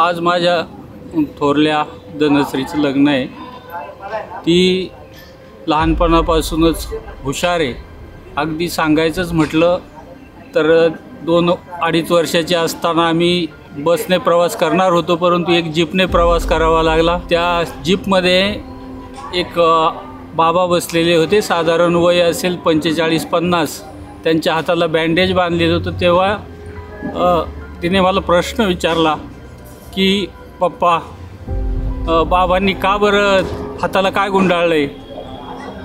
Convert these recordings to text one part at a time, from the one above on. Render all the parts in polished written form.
आज माझ्या थोरल्या धनश्रीचं लग्न आहे। ती लहानपणापासूनच हुशार आहे। अगदी सांगायचंच म्हटलं तर 2-2.5 वर्षाची असताना आम्ही बसने प्रवास करणार होतो, परंतु एक जीपने प्रवास करावा लागला। त्या जीपमध्ये एक बाबा बसलेले होते, साधारण वय असेल 45-50। त्यांच्या हाताला बँडेज बांधलेलं होतं। तेव्हा तिने मला प्रश्न विचारला की पप्पा, बाबांनी का बरं हाताला काय गुंडाळलंय?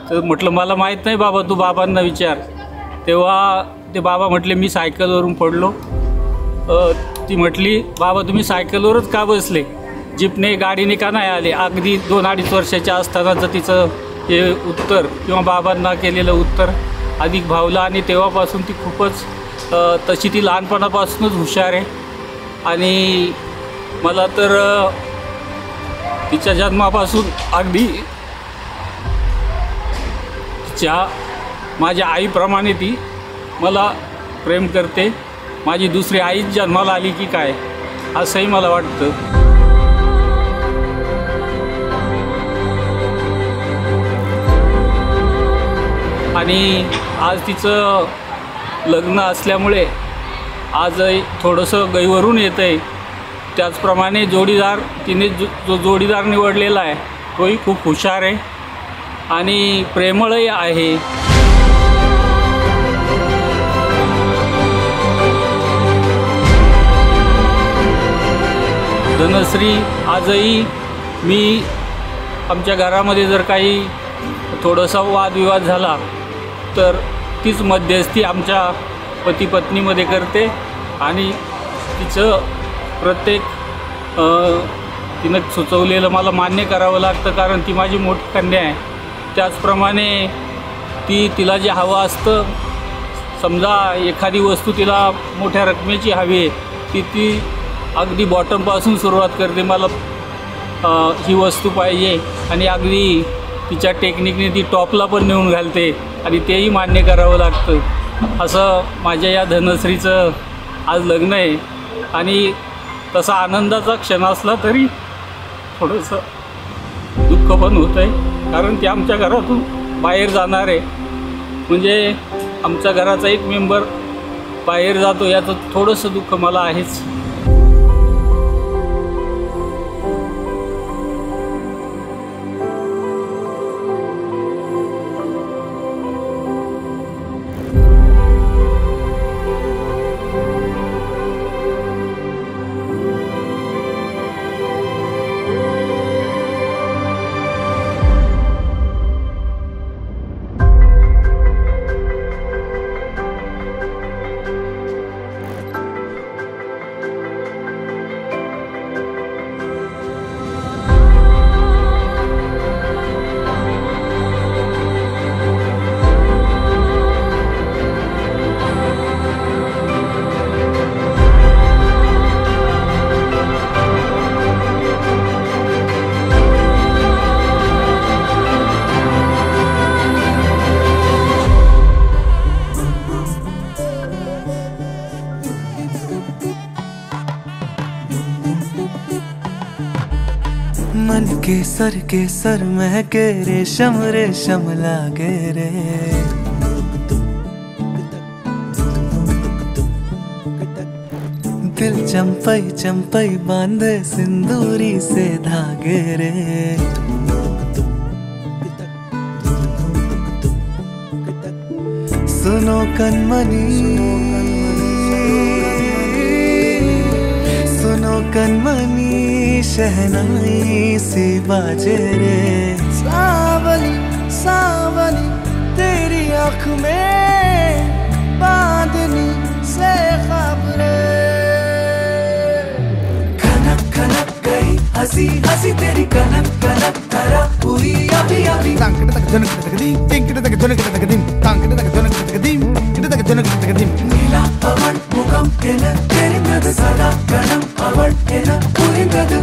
तर म्हटलं मला माहीत नाही बाबा, तू बाबांना विचार। तेव्हा ते बाबा म्हटले मी सायकलवरून पडलो। ती म्हटली बाबा तुम्ही सायकलवरच का बसले, जीपने गाडीने का नाही आले? अगदी 2-2.5 वर्षाच्या असतानाचं तिचं हे उत्तर किंवा बाबांना केलेलं उत्तर अधिक भावलं आणि तेव्हापासून ती खूपच तशी ती लहानपणापासूनच हुशार आहे। आणि मला तर तिच्या जन्मापासून अगदी माझ्या आईप्रमाणे ती मला प्रेम करते। माझी दुसरी आईच जन्माला आली की काय असंही मला वाटतं। आणि आज तिचं लग्न असल्यामुळे आज थोडंसं गैरवरून येतं आहे। त्याचप्रमाणे जोडीदार तिने जो जोडीदार निवडलेला आहे तोही खूप हुशार आहे आणि प्रेमळही आहे। धनश्री आजही मी आमच्या घरामध्ये जर काही थोडासा वादविवाद झाला तर तीच मध्यस्थी आमच्या पती पत्नीमध्ये करते आणि तिचं प्रत्येक तिनं सुचवलेलं मला मान्य करावं लागतं, कारण ती माझी मोठी कन्या आहे। त्याचप्रमाणे तिला जे हवं असतं, समजा एखादी वस्तू तिला मोठ्या रकमेची हवी आहे, ती अगदी बॉटमपासून सुरुवात करते, मला ही वस्तू पाहिजे, आणि अगदी तिच्या टेक्निकने ती टॉपला पण नेऊन घालते आणि तेही मान्य करावं लागतं। असं माझ्या या धनश्रीचं आज लग्न आहे आणि तसा आनंदाचा क्षण असला तरी थोडंसं दुःख पण होतं आहे, कारण ती आमच्या घरातून बाहेर जाणार आहे। म्हणजे आमच्या घराचा एक मेंबर बाहेर जातो याचं थोडंसं दुःख मला आहेच। मन केसर महके रेशम रेशम लागे रे। दिल चंपई चंपई बांधे सिंदूरी से धागे रे। सुनो कनमनी सुनो कनमनी शहनाई सी बाजे रे। सावली सावली तेरी आँख में बांधनी से खबरे। खनक खनक गई हंसी हंसी तेरी कनक कनक धरा हुई अभी अभी। तांकड़े तक जनक तक दीम टिंकड़े तक जनक तक दीम तांकड़े तक जनक तक दीम टिंकड़े तक जनक तक दीम। नीला पवन मुखम केन तेरी नद सदा गणम अवड़ केन पूरी नद।